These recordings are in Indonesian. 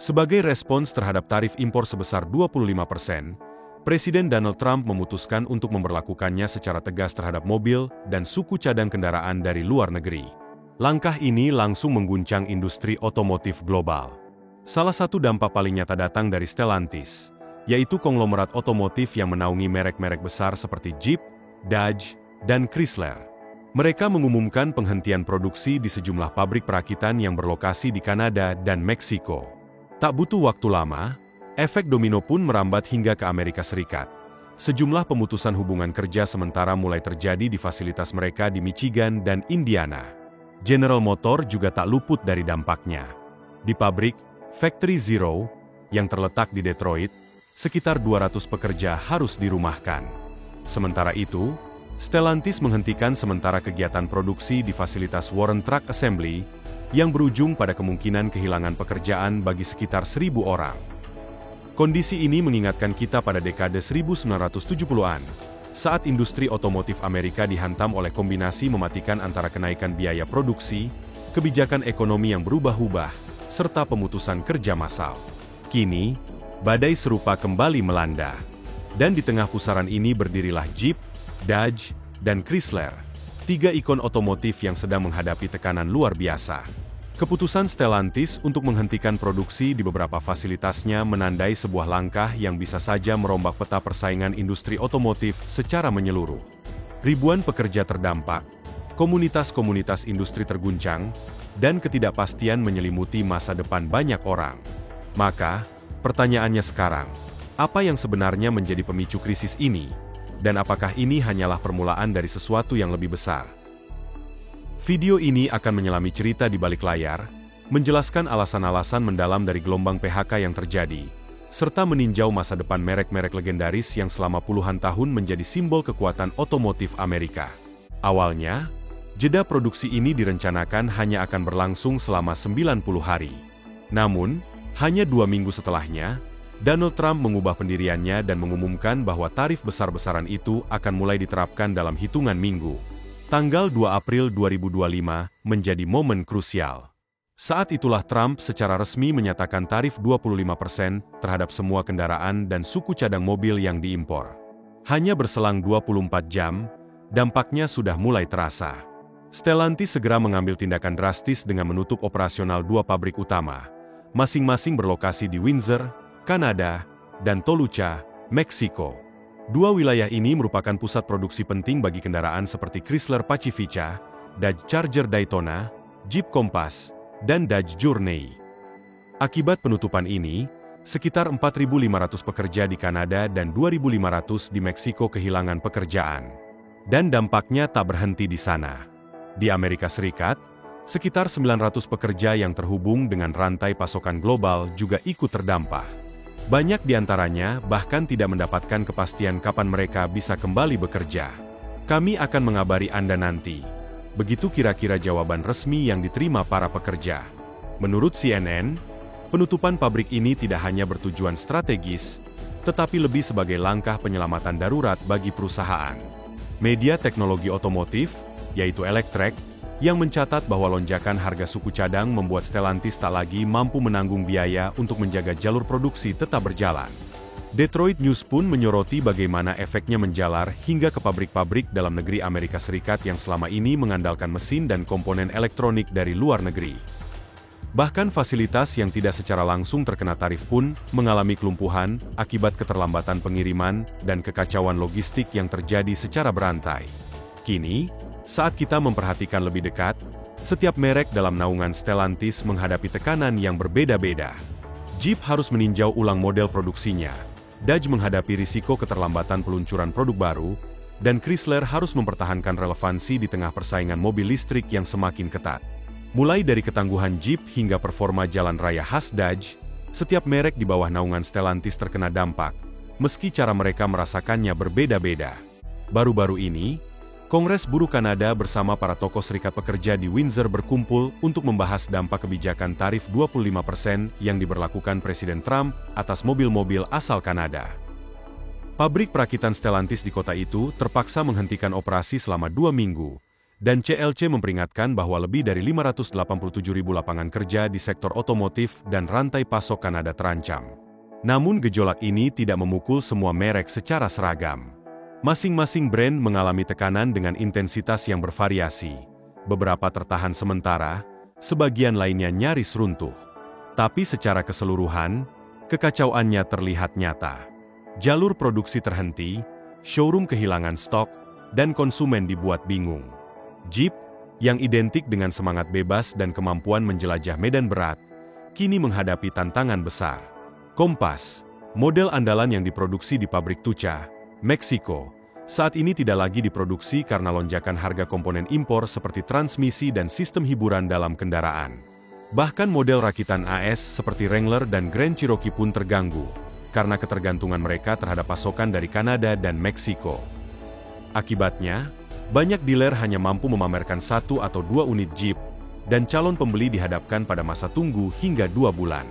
Sebagai respons terhadap tarif impor sebesar 25%, Presiden Donald Trump memutuskan untuk memberlakukannya secara tegas terhadap mobil dan suku cadang kendaraan dari luar negeri. Langkah ini langsung mengguncang industri otomotif global. Salah satu dampak paling nyata datang dari Stellantis, yaitu konglomerat otomotif yang menaungi merek-merek besar seperti Jeep, Dodge, dan Chrysler. Mereka mengumumkan penghentian produksi di sejumlah pabrik perakitan yang berlokasi di Kanada dan Meksiko. Tak butuh waktu lama, efek domino pun merambat hingga ke Amerika Serikat. Sejumlah pemutusan hubungan kerja sementara mulai terjadi di fasilitas mereka di Michigan dan Indiana. General Motors juga tak luput dari dampaknya. Di pabrik Factory Zero, yang terletak di Detroit, sekitar 200 pekerja harus dirumahkan. Sementara itu, Stellantis menghentikan sementara kegiatan produksi di fasilitas Warren Truck Assembly, yang berujung pada kemungkinan kehilangan pekerjaan bagi sekitar 1.000 orang. Kondisi ini mengingatkan kita pada dekade 1970-an, saat industri otomotif Amerika dihantam oleh kombinasi mematikan antara kenaikan biaya produksi, kebijakan ekonomi yang berubah-ubah, serta pemutusan kerja massal. Kini, badai serupa kembali melanda. Dan di tengah pusaran ini berdirilah Jeep, Dodge, dan Chrysler, tiga ikon otomotif yang sedang menghadapi tekanan luar biasa. Keputusan Stellantis untuk menghentikan produksi di beberapa fasilitasnya menandai sebuah langkah yang bisa saja merombak peta persaingan industri otomotif secara menyeluruh. Ribuan pekerja terdampak, komunitas-komunitas industri terguncang, dan ketidakpastian menyelimuti masa depan banyak orang. Maka, pertanyaannya sekarang, apa yang sebenarnya menjadi pemicu krisis ini? Dan apakah ini hanyalah permulaan dari sesuatu yang lebih besar? Video ini akan menyelami cerita di balik layar, menjelaskan alasan-alasan mendalam dari gelombang PHK yang terjadi, serta meninjau masa depan merek-merek legendaris yang selama puluhan tahun menjadi simbol kekuatan otomotif Amerika. Awalnya, jeda produksi ini direncanakan hanya akan berlangsung selama 90 hari. Namun, hanya 2 minggu setelahnya, Donald Trump mengubah pendiriannya dan mengumumkan bahwa tarif besar-besaran itu akan mulai diterapkan dalam hitungan minggu. Tanggal 2 April 2025 menjadi momen krusial. Saat itulah Trump secara resmi menyatakan tarif 25% terhadap semua kendaraan dan suku cadang mobil yang diimpor. Hanya berselang 24 jam, dampaknya sudah mulai terasa. Stellantis segera mengambil tindakan drastis dengan menutup operasional 2 pabrik utama, masing-masing berlokasi di Windsor, Kanada, dan Toluca, Meksiko. 2 wilayah ini merupakan pusat produksi penting bagi kendaraan seperti Chrysler Pacifica, Dodge Charger Daytona, Jeep Compass, dan Dodge Journey. Akibat penutupan ini, sekitar 4.500 pekerja di Kanada dan 2.500 di Meksiko kehilangan pekerjaan. Dan dampaknya tak berhenti di sana. Di Amerika Serikat, sekitar 900 pekerja yang terhubung dengan rantai pasokan global juga ikut terdampak. Banyak di antaranya bahkan tidak mendapatkan kepastian kapan mereka bisa kembali bekerja. Kami akan mengabari Anda nanti. Begitu kira-kira jawaban resmi yang diterima para pekerja. Menurut CNN, penutupan pabrik ini tidak hanya bertujuan strategis, tetapi lebih sebagai langkah penyelamatan darurat bagi perusahaan. Media teknologi otomotif, yaitu Electrek, yang mencatat bahwa lonjakan harga suku cadang membuat Stellantis tak lagi mampu menanggung biaya untuk menjaga jalur produksi tetap berjalan. Detroit News pun menyoroti bagaimana efeknya menjalar hingga ke pabrik-pabrik dalam negeri Amerika Serikat yang selama ini mengandalkan mesin dan komponen elektronik dari luar negeri. Bahkan fasilitas yang tidak secara langsung terkena tarif pun mengalami kelumpuhan akibat keterlambatan pengiriman dan kekacauan logistik yang terjadi secara berantai. Kini, saat kita memperhatikan lebih dekat, setiap merek dalam naungan Stellantis menghadapi tekanan yang berbeda-beda. Jeep harus meninjau ulang model produksinya, Dodge menghadapi risiko keterlambatan peluncuran produk baru, dan Chrysler harus mempertahankan relevansi di tengah persaingan mobil listrik yang semakin ketat. Mulai dari ketangguhan Jeep hingga performa jalan raya khas Dodge, setiap merek di bawah naungan Stellantis terkena dampak, meski cara mereka merasakannya berbeda-beda. Baru-baru ini, Kongres Buruh Kanada bersama para tokoh serikat pekerja di Windsor berkumpul untuk membahas dampak kebijakan tarif 25% yang diberlakukan Presiden Trump atas mobil-mobil asal Kanada. Pabrik perakitan Stellantis di kota itu terpaksa menghentikan operasi selama 2 minggu, dan CLC memperingatkan bahwa lebih dari 587.000 lapangan kerja di sektor otomotif dan rantai pasok Kanada terancam. Namun gejolak ini tidak memukul semua merek secara seragam. Masing-masing brand mengalami tekanan dengan intensitas yang bervariasi. Beberapa tertahan sementara, sebagian lainnya nyaris runtuh. Tapi secara keseluruhan, kekacauannya terlihat nyata. Jalur produksi terhenti, showroom kehilangan stok, dan konsumen dibuat bingung. Jeep, yang identik dengan semangat bebas dan kemampuan menjelajah medan berat, kini menghadapi tantangan besar. Kompas, model andalan yang diproduksi di pabrik Tucha, Meksiko, saat ini tidak lagi diproduksi karena lonjakan harga komponen impor seperti transmisi dan sistem hiburan dalam kendaraan. Bahkan model rakitan AS seperti Wrangler dan Grand Cherokee pun terganggu, karena ketergantungan mereka terhadap pasokan dari Kanada dan Meksiko. Akibatnya, banyak dealer hanya mampu memamerkan 1 atau 2 unit Jeep, dan calon pembeli dihadapkan pada masa tunggu hingga 2 bulan.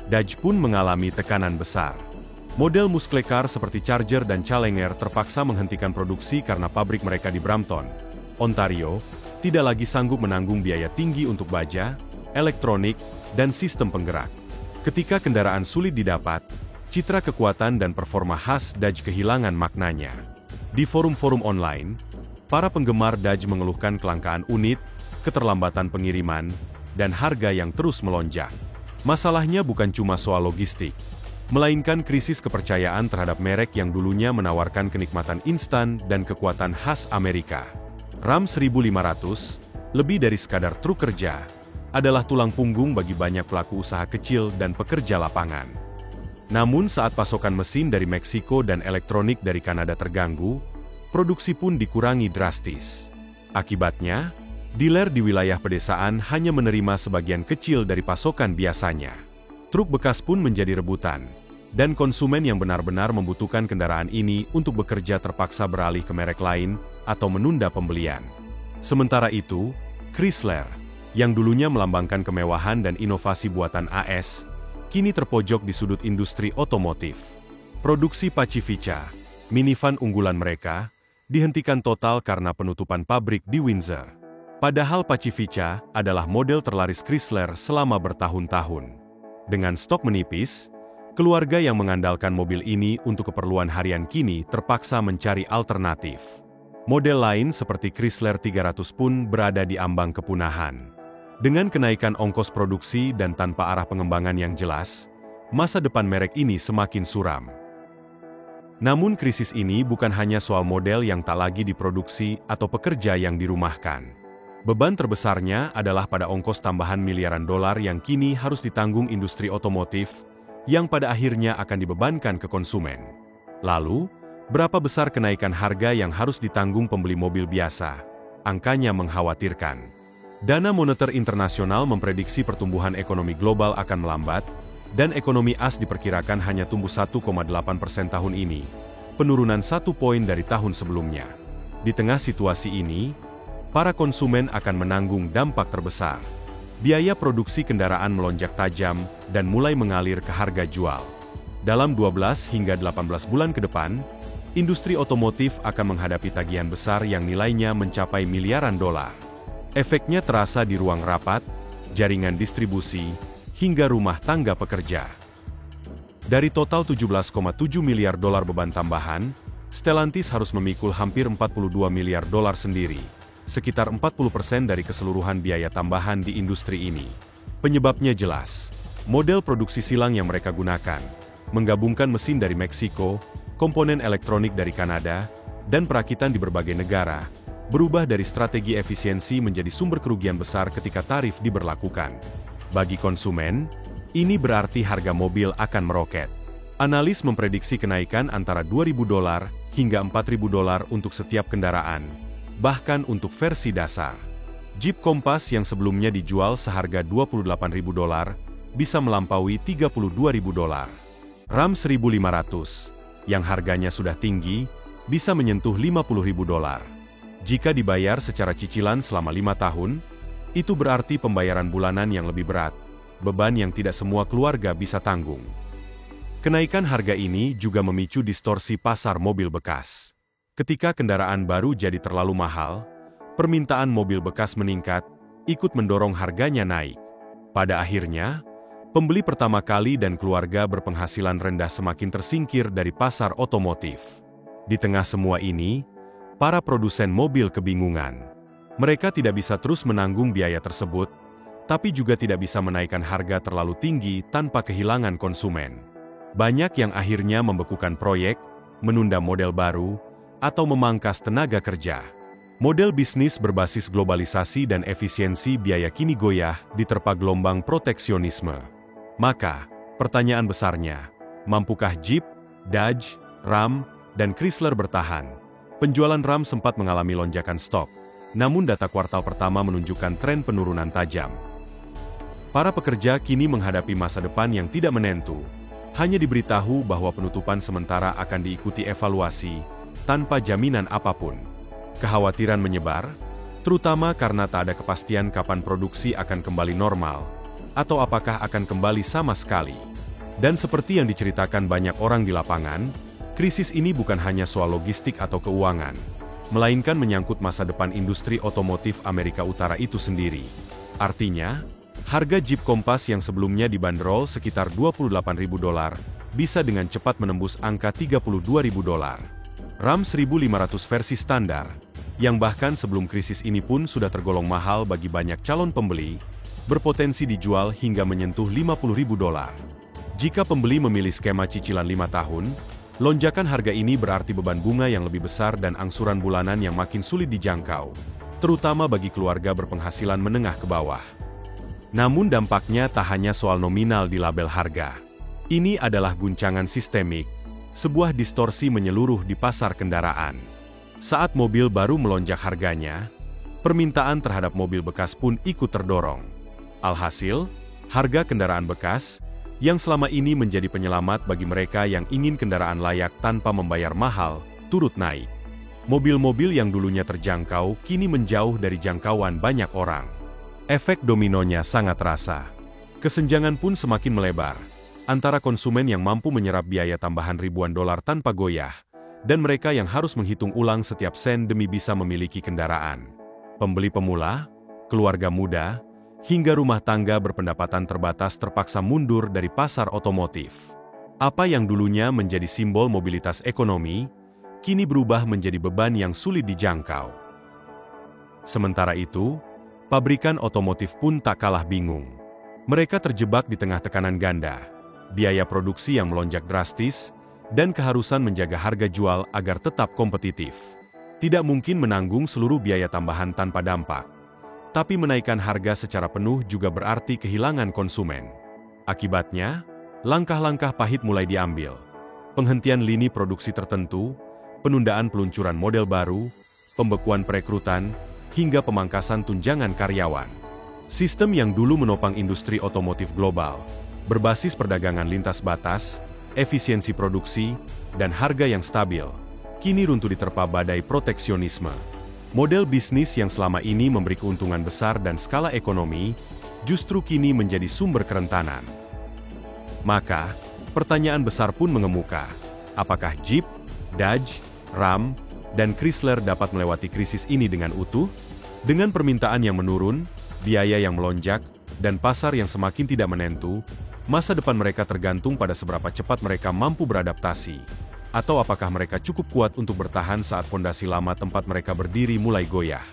Dodge pun mengalami tekanan besar. Model muscle car seperti Charger dan Challenger terpaksa menghentikan produksi karena pabrik mereka di Brampton, Ontario, tidak lagi sanggup menanggung biaya tinggi untuk baja, elektronik, dan sistem penggerak. Ketika kendaraan sulit didapat, citra kekuatan dan performa khas Dodge kehilangan maknanya. Di forum-forum online, para penggemar Dodge mengeluhkan kelangkaan unit, keterlambatan pengiriman, dan harga yang terus melonjak. Masalahnya bukan cuma soal logistik, melainkan krisis kepercayaan terhadap merek yang dulunya menawarkan kenikmatan instan dan kekuatan khas Amerika. Ram 1500, lebih dari sekadar truk kerja, adalah tulang punggung bagi banyak pelaku usaha kecil dan pekerja lapangan. Namun saat pasokan mesin dari Meksiko dan elektronik dari Kanada terganggu, produksi pun dikurangi drastis. Akibatnya, dealer di wilayah pedesaan hanya menerima sebagian kecil dari pasokan biasanya. Truk bekas pun menjadi rebutan, dan konsumen yang benar-benar membutuhkan kendaraan ini untuk bekerja terpaksa beralih ke merek lain atau menunda pembelian. Sementara itu, Chrysler, yang dulunya melambangkan kemewahan dan inovasi buatan AS, kini terpojok di sudut industri otomotif. Produksi Pacifica, minivan unggulan mereka, dihentikan total karena penutupan pabrik di Windsor. Padahal Pacifica adalah model terlaris Chrysler selama bertahun-tahun. Dengan stok menipis, keluarga yang mengandalkan mobil ini untuk keperluan harian kini terpaksa mencari alternatif. Model lain seperti Chrysler 300 pun berada di ambang kepunahan. Dengan kenaikan ongkos produksi dan tanpa arah pengembangan yang jelas, masa depan merek ini semakin suram. Namun krisis ini bukan hanya soal model yang tak lagi diproduksi atau pekerja yang dirumahkan. Beban terbesarnya adalah pada ongkos tambahan miliaran dolar yang kini harus ditanggung industri otomotif, yang pada akhirnya akan dibebankan ke konsumen. Lalu, berapa besar kenaikan harga yang harus ditanggung pembeli mobil biasa? Angkanya mengkhawatirkan. Dana Moneter Internasional memprediksi pertumbuhan ekonomi global akan melambat, dan ekonomi AS diperkirakan hanya tumbuh 1,8% tahun ini, penurunan 1 poin dari tahun sebelumnya. Di tengah situasi ini, para konsumen akan menanggung dampak terbesar. Biaya produksi kendaraan melonjak tajam dan mulai mengalir ke harga jual. Dalam 12 hingga 18 bulan ke depan, industri otomotif akan menghadapi tagihan besar yang nilainya mencapai miliaran dolar. Efeknya terasa di ruang rapat, jaringan distribusi, hingga rumah tangga pekerja. Dari total 17,7 miliar dolar beban tambahan, Stellantis harus memikul hampir 42 miliar dolar sendiri, sekitar 40% dari keseluruhan biaya tambahan di industri ini. Penyebabnya jelas, model produksi silang yang mereka gunakan, menggabungkan mesin dari Meksiko, komponen elektronik dari Kanada, dan perakitan di berbagai negara, berubah dari strategi efisiensi menjadi sumber kerugian besar ketika tarif diberlakukan. Bagi konsumen, ini berarti harga mobil akan meroket. Analis memprediksi kenaikan antara 2.000 dolar hingga 4.000 dolar untuk setiap kendaraan, bahkan untuk versi dasar. Jeep Compass yang sebelumnya dijual seharga 28.000 dolar, bisa melampaui 32.000 dolar. Ram 1500, yang harganya sudah tinggi, bisa menyentuh 50.000 dolar. Jika dibayar secara cicilan selama 5 tahun, itu berarti pembayaran bulanan yang lebih berat, beban yang tidak semua keluarga bisa tanggung. Kenaikan harga ini juga memicu distorsi pasar mobil bekas. Ketika kendaraan baru jadi terlalu mahal, permintaan mobil bekas meningkat, ikut mendorong harganya naik. Pada akhirnya, pembeli pertama kali dan keluarga berpenghasilan rendah semakin tersingkir dari pasar otomotif. Di tengah semua ini, para produsen mobil kebingungan. Mereka tidak bisa terus menanggung biaya tersebut, tapi juga tidak bisa menaikkan harga terlalu tinggi tanpa kehilangan konsumen. Banyak yang akhirnya membekukan proyek, menunda model baru, atau memangkas tenaga kerja. Model bisnis berbasis globalisasi dan efisiensi biaya kini goyah diterpa gelombang proteksionisme. Maka, pertanyaan besarnya, mampukah Jeep, Dodge, Ram, dan Chrysler bertahan? Penjualan Ram sempat mengalami lonjakan stok, namun data kuartal pertama menunjukkan tren penurunan tajam. Para pekerja kini menghadapi masa depan yang tidak menentu. Hanya diberitahu bahwa penutupan sementara akan diikuti evaluasi, tanpa jaminan apapun. Kekhawatiran menyebar, terutama karena tak ada kepastian kapan produksi akan kembali normal, atau apakah akan kembali sama sekali. Dan seperti yang diceritakan banyak orang di lapangan, krisis ini bukan hanya soal logistik atau keuangan, melainkan menyangkut masa depan industri otomotif Amerika Utara itu sendiri. Artinya, harga Jeep Compass yang sebelumnya dibanderol sekitar $28.000 bisa dengan cepat menembus angka $32.000. Ram 1500 versi standar, yang bahkan sebelum krisis ini pun sudah tergolong mahal bagi banyak calon pembeli, berpotensi dijual hingga menyentuh $50.000. Jika pembeli memilih skema cicilan 5 tahun, lonjakan harga ini berarti beban bunga yang lebih besar dan angsuran bulanan yang makin sulit dijangkau, terutama bagi keluarga berpenghasilan menengah ke bawah. Namun dampaknya tak hanya soal nominal di label harga. Ini adalah guncangan sistemik, sebuah distorsi menyeluruh di pasar kendaraan. Saat mobil baru melonjak harganya, permintaan terhadap mobil bekas pun ikut terdorong. Alhasil, harga kendaraan bekas, yang selama ini menjadi penyelamat bagi mereka yang ingin kendaraan layak tanpa membayar mahal, turut naik. Mobil-mobil yang dulunya terjangkau kini menjauh dari jangkauan banyak orang. Efek dominonya sangat terasa. Kesenjangan pun semakin melebar antara konsumen yang mampu menyerap biaya tambahan ribuan dolar tanpa goyah, dan mereka yang harus menghitung ulang setiap sen demi bisa memiliki kendaraan. Pembeli pemula, keluarga muda, hingga rumah tangga berpendapatan terbatas terpaksa mundur dari pasar otomotif. Apa yang dulunya menjadi simbol mobilitas ekonomi, kini berubah menjadi beban yang sulit dijangkau. Sementara itu, pabrikan otomotif pun tak kalah bingung. Mereka terjebak di tengah tekanan ganda, biaya produksi yang melonjak drastis, dan keharusan menjaga harga jual agar tetap kompetitif. Tidak mungkin menanggung seluruh biaya tambahan tanpa dampak. Tapi menaikkan harga secara penuh juga berarti kehilangan konsumen. Akibatnya, langkah-langkah pahit mulai diambil. Penghentian lini produksi tertentu, penundaan peluncuran model baru, pembekuan perekrutan, hingga pemangkasan tunjangan karyawan. Sistem yang dulu menopang industri otomotif global, berbasis perdagangan lintas batas, efisiensi produksi, dan harga yang stabil, kini runtuh diterpa badai proteksionisme. Model bisnis yang selama ini memberi keuntungan besar dan skala ekonomi, justru kini menjadi sumber kerentanan. Maka, pertanyaan besar pun mengemuka, apakah Jeep, Dodge, Ram, dan Chrysler dapat melewati krisis ini dengan utuh? Dengan permintaan yang menurun, biaya yang melonjak, dan pasar yang semakin tidak menentu, masa depan mereka tergantung pada seberapa cepat mereka mampu beradaptasi, atau apakah mereka cukup kuat untuk bertahan saat fondasi lama tempat mereka berdiri mulai goyah.